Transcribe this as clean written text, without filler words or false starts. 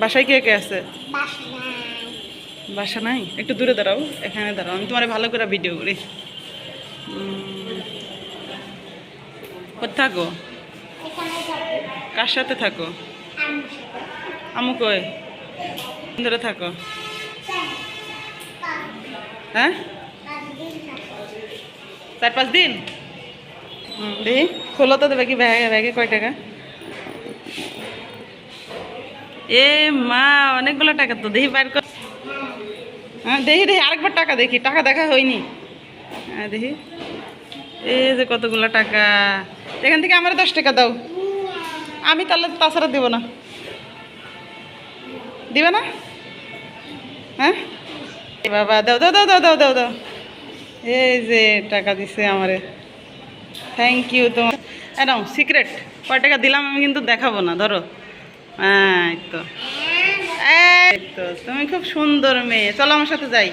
বাসায় কে কে আছে? বাসা নাই, একটু দূরে দাঁড়াও, এখানে দাঁড়াও, আমি তোমার ভালো করে ভিডিও করি। কোথায় থাকো? কার সাথে থাকো? আমু কই? ধরে থাকো। হ্যাঁ, 4-5 দিন। দেখি খোলো তো, দেবে কি ব্যাগে? ব্যাগে কয় টাকা? এ মা, অনেকগুলো টাকা তো, দেখি বাইর কর। হ্যাঁ দেখি দেখি, আরেকবার টাকা দেখি, টাকা দেখা হয়নি। হ্যাঁ দেখি, এই যে কতগুলো টাকা। এখান থেকে আমার 10 টাকা দাও, আমি তাহলে তাছাড়া দেবো না। দিবে না? হ্যাঁ বাবা, দাও দাও দাও দাও দাও দাও দাও। এই যে টাকা দিছে আমারে, থ্যাংক ইউ তোমার। নাও সিক্রেট, কয় টাকা দিলাম আমি কিন্তু দেখাবো না, ধরো। হ্যাঁ এই তো, এই তো, তুমি খুব সুন্দর মেয়ে, চলো আমার সাথে যাই।